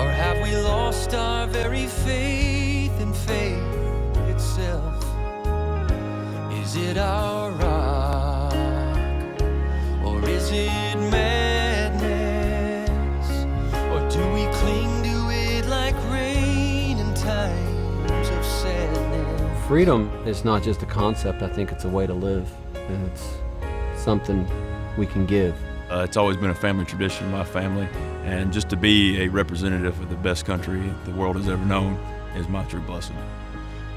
Or have we lost our very faith in faith itself? Is it our rock, or is it madness? Or do we cling to it like rain in times of sadness? Freedom is not just a concept, I think it's a way to live, and it's something we can give. It's always been a family tradition in my family, and just to be a representative of the best country the world has ever known is my true blessing.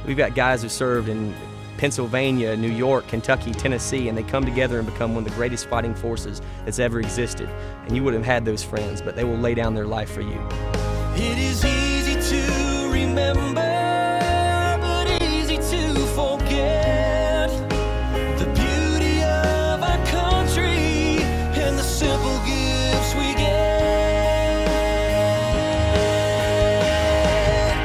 We've got guys who served in Pennsylvania, New York, Kentucky, Tennessee, and they come together and become one of the greatest fighting forces that's ever existed. And you wouldn't have had those friends, but they will lay down their life for you. It is easy to remember, but easy to forget the beauty of our country and the simple gifts we get.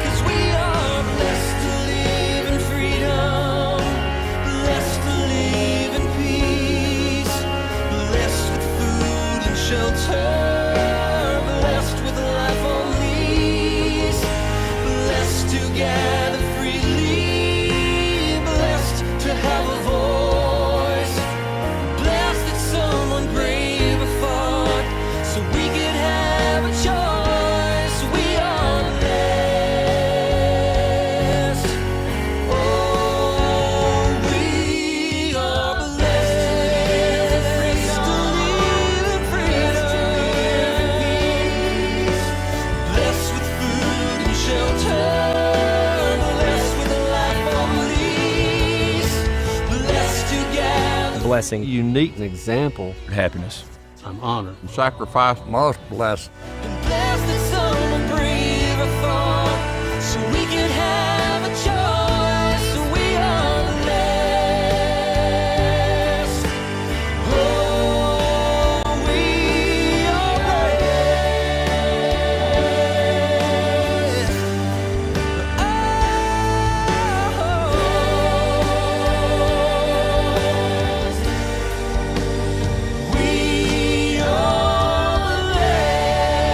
'Cause we are blessed to live in freedom, blessed to live in peace, blessed with food and shelter, blessed with life on lease, blessed to gather freely, blessed to have a voice, blessed that someone brave fought so we could have a choice. We are blessed. Oh, we are blessed to live in freedom, blessed with food and shelter, blessed with a life on lease, blessed to gather. Blessing. Unique example. Happiness. I'm honored. Sacrifice. Most blessed. Blessed that someone brave thought so we could have a choice. We are blessed. Oh, we are blessed. We are blessed.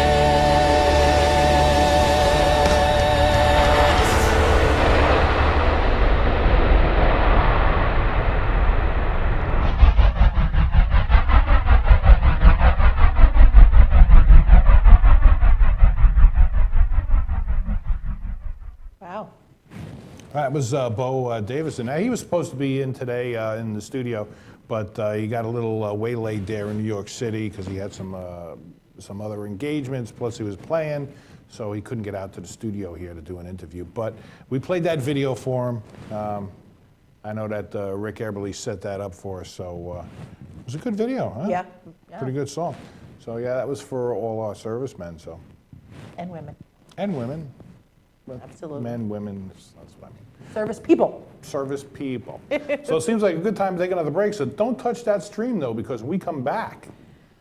That was Bo Davison. Now, he was supposed to be in today in the studio, but he got a little waylaid there in New York City because he had some other engagements, plus he was playing, so he couldn't get out to the studio here to do an interview. But we played that video for him. I know that Rick Eberly set that up for us, so it was a good video, huh? Yeah. Pretty good song. So yeah, that was for all our servicemen, so. And women. And women. But Absolutely. Men, women, that's what I mean. Service people. Service people. So it seems like a good time to take another break. So don't touch that stream, though, because when we come back,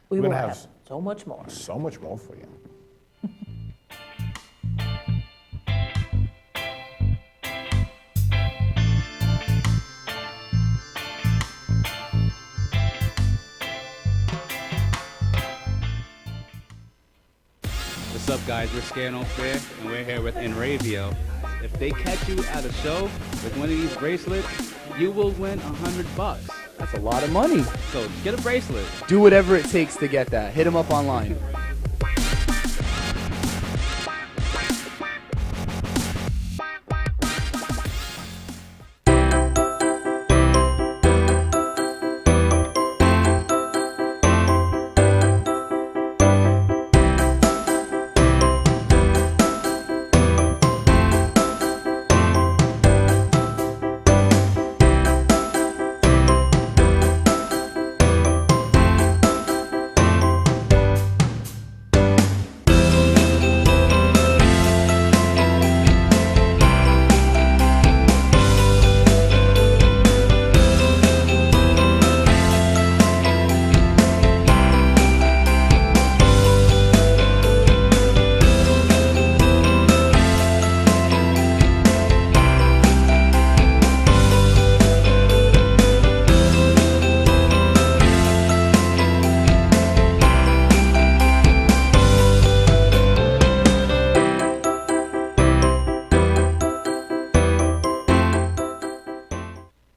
We we're will going to have so much more. so much more for you. What's up, guys? We're Scano Fair, and we're here with Enravio. If they catch you at a show with one of these bracelets, you will win $100. That's a lot of money. So get a bracelet. Do whatever it takes to get that. Hit them up online.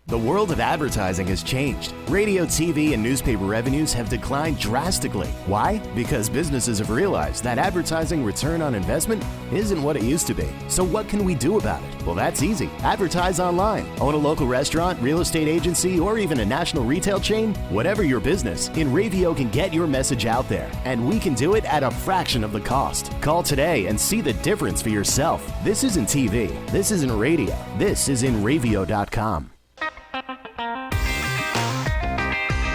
The world of advertising has changed. Radio, TV, and newspaper revenues have declined drastically. Why? Because businesses have realized that advertising return on investment isn't what it used to be. So what can we do about it? Well, that's easy. Advertise online. Own a local restaurant, real estate agency, or even a national retail chain? Whatever your business, Enravio can get your message out there, and we can do it at a fraction of the cost. Call today and see the difference for yourself. This isn't TV. This isn't radio. This is Enravio.com.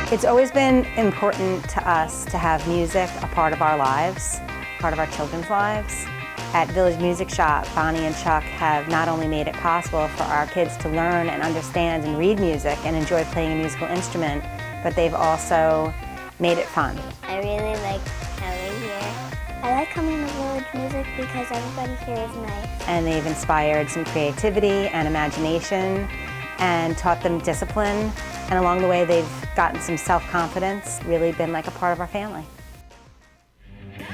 It's always been important to us to have music a part of our lives, part of our children's lives. At Village Music Shop, Bonnie and Chuck have not only made it possible for our kids to learn and understand and read music and enjoy playing a musical instrument, but they've also made it fun. I really like coming here. I like coming to Village Music because everybody here is nice. And they've inspired some creativity and imagination and taught them discipline. And along the way, they've gotten some self-confidence, really been like a part of our family.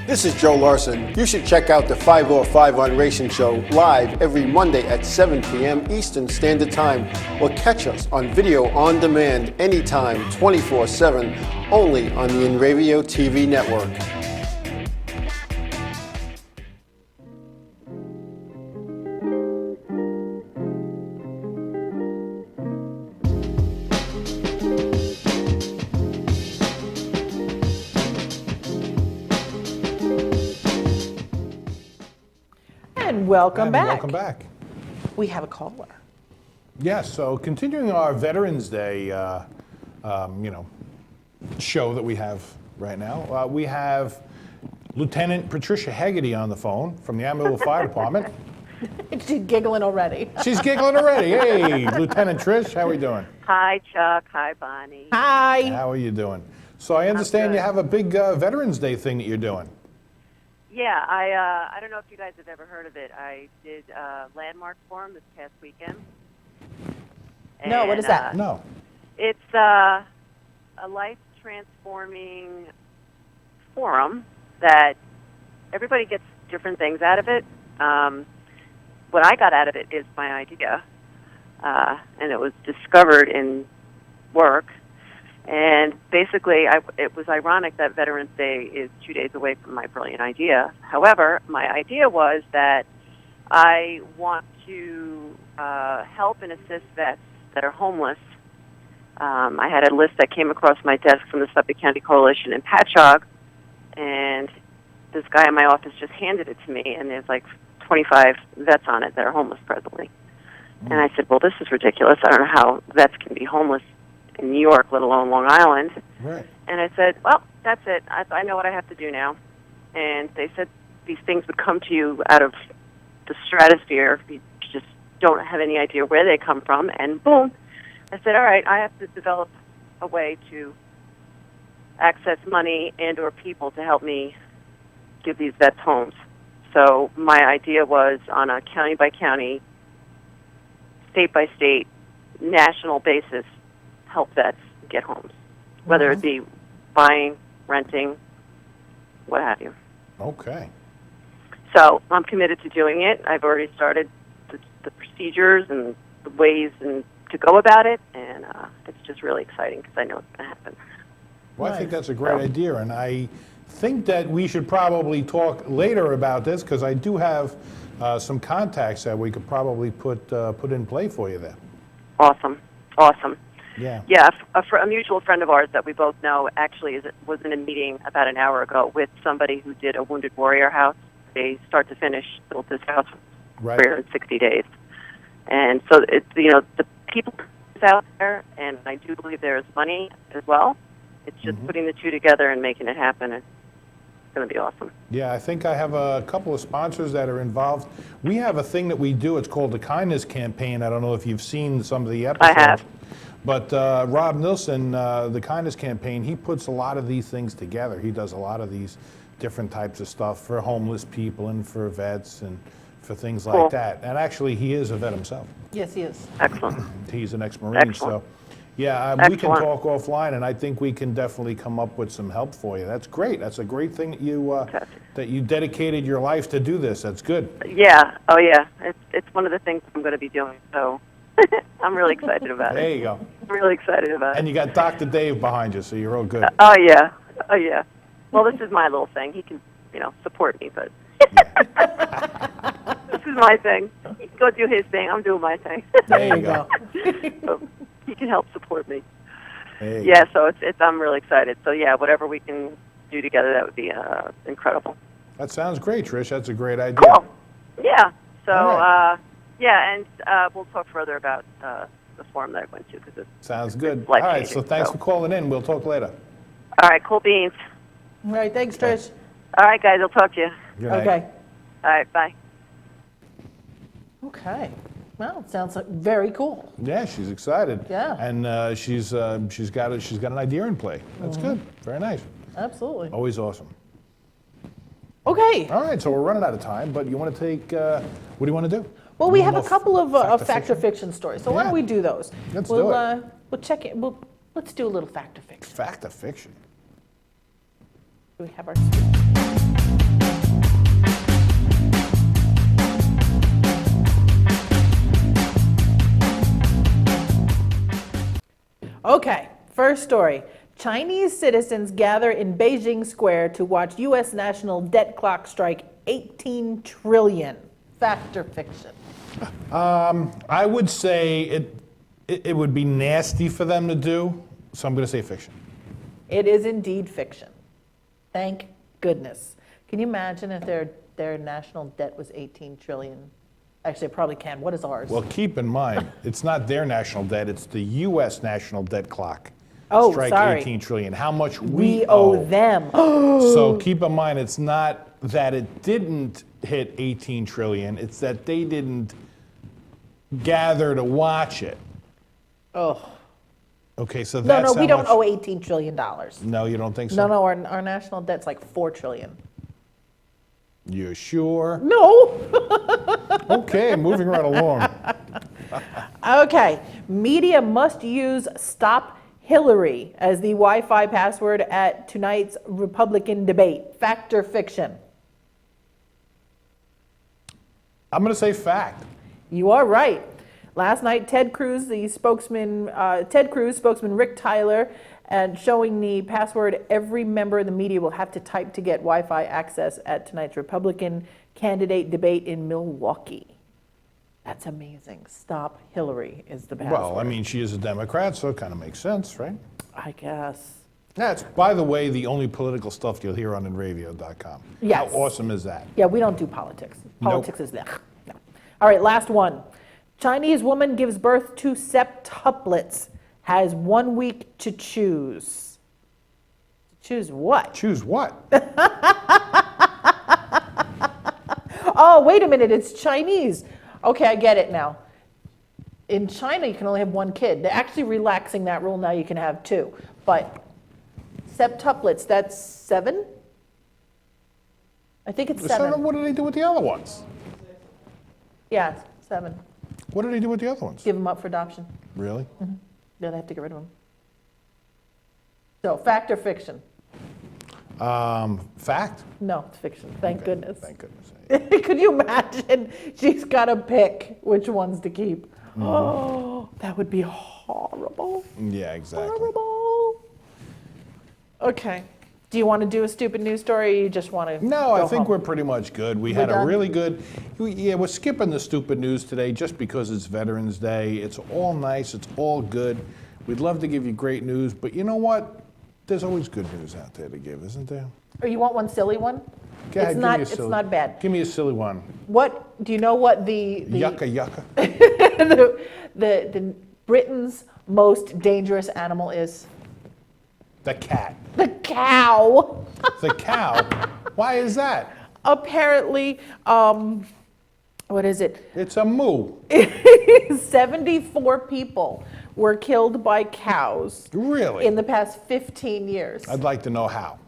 This is Joe Larson. You should check out the 505 Racing Show live every Monday at 7 p.m. Eastern Standard Time, or catch us on video on demand anytime, 24/7, only on the Enravio TV network. And welcome back. Welcome back. We have a caller. Yes, so continuing our Veterans Day, show that we have right now, we have Lieutenant Patricia Hegarty on the phone from the Amarillo Fire Department. She's giggling already. She's giggling already. Hey, Lieutenant Trish, how are we doing? Hi, Chuck. Hi, Bonnie. Hi. How are you doing? So I understand you have a big Veterans Day thing that you're doing. Yeah, I don't know if you guys have ever heard of it. I did a landmark forum this past weekend. No, what is that? No. It's a life-transforming forum that everybody gets different things out of it. What I got out of it is my idea, and it was discovered in work. And basically, it was ironic that Veterans Day is 2 days away from my brilliant idea. However, my idea was that I want to help and assist vets that are homeless. I had a list that came across my desk from the Suffolk County Coalition in Patchogue, and this guy in my office just handed it to me, and there's like 25 vets on it that are homeless presently. And I said, well, this is ridiculous. I don't know how vets can be homeless in New York, let alone Long Island. Right. And I said, well, that's it. I know what I have to do now. And they said these things would come to you out of the stratosphere. You just don't have any idea where they come from. And boom, I said, all right, I have to develop a way to access money and or people to help me give these vets homes. So my idea was on a county-by-county, state-by-state, national basis, help vets get homes, whether it be buying, renting, what have you. Okay. So I'm committed to doing it. I've already started the procedures and the ways and to go about it, and it's just really exciting because I know it's going to happen. Well, I think that's a great idea, and I think that we should probably talk later about this because I do have some contacts that we could probably put in play for you there. Awesome. Awesome. Yeah. Yeah, a mutual friend of ours that we both know actually was in a meeting about an hour ago with somebody who did a Wounded Warrior house. They start to finish built this house Right. 360 days. And so it's, the people out there, and I do believe there is money as well. It's just putting the two together and making it happen. It's going to be awesome. Yeah, I think I have a couple of sponsors that are involved. We have a thing that we do. It's called the Kindness Campaign. I don't know if you've seen some of the episodes. I have. But Rob Nilsson, the Kindness Campaign, he puts a lot of these things together. He does a lot of these different types of stuff for homeless people and for vets and for things like that. And actually, he is a vet himself. Yes, he is. Excellent. He's an ex-Marine, so yeah, we can talk offline, and I think we can definitely come up with some help for you. That's great. That's a great thing that you dedicated your life to do this. That's good. Yeah. Oh, yeah. It's one of the things I'm going to be doing. So I'm really excited about it. There you go. I'm really excited about it. And you got Dr. Dave behind you, so you're all good. Oh, yeah. Oh, yeah. Well, this is my little thing. He can, support me, but this is my thing. He can go do his thing. I'm doing my thing. There you go. So he can help support me. There you Yeah, so it's I'm really excited. So, yeah, whatever we can do together, that would be incredible. That sounds great, Trish. That's a great idea. Cool. Yeah. So, All right. and we'll talk further about the forum that I went to because it's Sounds good. All right, life-changing, so thanks for calling in. We'll talk later. All right, cool beans. All right, thanks, Trish. All right, guys, I'll talk to you. Good night. Okay. All right, bye. Okay. Well, it sounds like very cool. Yeah, she's excited. Yeah. And she's got an idea in play. That's good. Very nice. Absolutely. Always awesome. Okay. All right, so we're running out of time, but you want to take, what do you want to do? Well, we have More a couple of fact or fact or fiction stories. So why Yeah. don't we do those? Let's we'll, do it. We'll check it. Let's do a little fact or fiction. Fact or fiction? Do we have our? Okay, first story. Chinese citizens gather in Beijing Square to watch U.S. national debt clock strike 18 trillion. Fact or fiction? I would say it would be nasty for them to do, so I'm going to say fiction. It is indeed fiction. Thank goodness. Can you imagine if their national debt was 18 trillion? Actually, I probably can. What is ours? Well, keep in mind, it's not their national debt, it's the U.S. national debt clock. Oh, Strike sorry. 18 trillion. How much we owe them. So keep in mind, it's not that it didn't hit 18 trillion, it's that they didn't gather to watch it. Oh. Okay, so No, that's no, we how don't much- owe $18 trillion. No, you don't think so? No, our national debt's like 4 trillion. You sure? No. Okay, moving right along. Okay, media must use Stop Hillary as the Wi-Fi password at tonight's Republican debate. Fact or fiction? I'm going to say fact. You are right. Last night, Ted Cruz, spokesman Rick Tyler, and showing the password every member of the media will have to type to get Wi-Fi access at tonight's Republican candidate debate in Milwaukee. That's amazing. Stop Hillary is the password. Well, I mean, she is a Democrat, so it kind of makes sense, right? I guess. That's, by the way, the only political stuff you'll hear on nradio.com. Yes. How awesome is that? Yeah, we don't do politics. Nope. Politics is there. No. All right, last one. Chinese woman gives birth to septuplets, has 1 week to choose. Choose what? Choose what? Oh, wait a minute, it's Chinese. Okay, I get it now. In China, you can only have one kid. They're actually relaxing that rule now, you can have two. But septuplets, that's 7? I think it's 7. What do they do with the other ones? Yeah, 7. What do they do with the other ones? Give them up for adoption. Really? Yeah, they have to get rid of them. So, fact or fiction? Fact? No, it's fiction. Thank goodness. Thank goodness. Could you imagine? She's got to pick which ones to keep. Oh, that would be horrible. Yeah, exactly. Horrible. Okay. Do you want to do a stupid news story, or you just want to No, go I think home? we're pretty much good. We We're had a done? really good, yeah, we're skipping the stupid news today just because it's Veterans Day. It's all nice, it's all good. We'd love to give you great news, but you know what? There's always good news out there to give, isn't there? Or you want one silly one? Go ahead, It's give not. me a It's silly- not bad. Give me a silly one. What do you know? What the Yucca, yucca. the Britain's most dangerous animal is? The cat. The cow. The cow? Why is that? Apparently, what is it? It's a moo. 74 people were killed by cows. Really? In the past 15 years. I'd like to know how.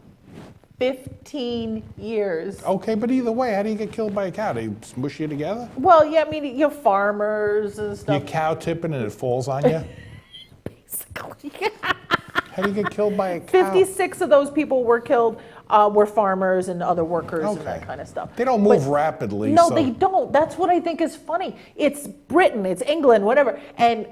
15 years. Okay, but either way, how do you get killed by a cow? They smush you together? Well, yeah, I mean, you're farmers and You stuff. cow tipping and it falls on you? How do you get killed by a cow? 56 of those people were killed, were farmers and other workers and that Okay. kind of stuff. They don't move rapidly. No, so. they don't. That's what I think is funny. It's Britain, it's England, whatever. And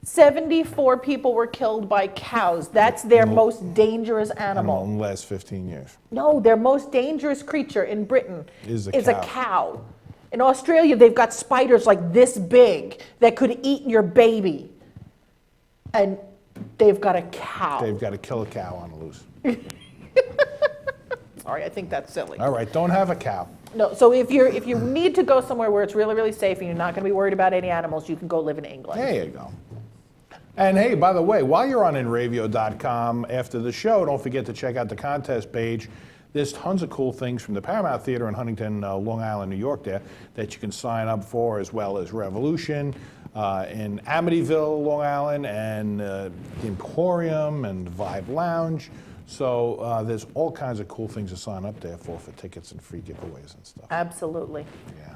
74 people were killed by cows. That's their most dangerous animal. In the last 15 years. No, their most dangerous creature in Britain Is a a cow. cow. In Australia, they've got spiders like this big that could eat your baby. And they've got a cow. They've got to kill a cow on the loose. Sorry, I think that's silly. All right, don't have a cow. No, so if you need to go somewhere where it's really, really safe and you're not going to be worried about any animals, you can go live in England. There you go. And hey, by the way, while you're on nradio.com after the show, don't forget to check out the contest page. There's tons of cool things from the Paramount Theater in Huntington, Long Island, New York there that you can sign up for, as well as Revolution in Amityville, Long Island, and the Emporium and Vibe Lounge. So there's all kinds of cool things to sign up there for tickets and free giveaways and stuff. Absolutely. Yeah.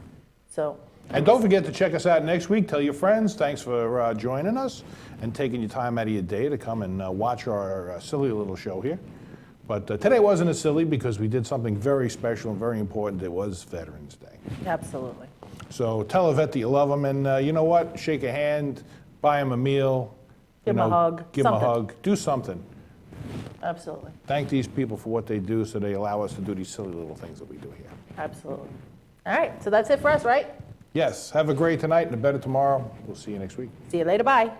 So. And don't forget to check us out next week. Tell your friends. Thanks for joining us and taking your time out of your day to come and watch our silly little show here. But today wasn't as silly because we did something very special and very important. It was Veterans Day. Absolutely. So tell a vet that you love them, and you know what? Shake a hand, buy them a meal. Give them a hug. Give them a Something. hug. Do something. Absolutely. Thank these people for what they do so they allow us to do these silly little things that we do here. Absolutely. All right, so that's it for us, right? Yes, have a great tonight and a better tomorrow. We'll see you next week. See you later. Bye.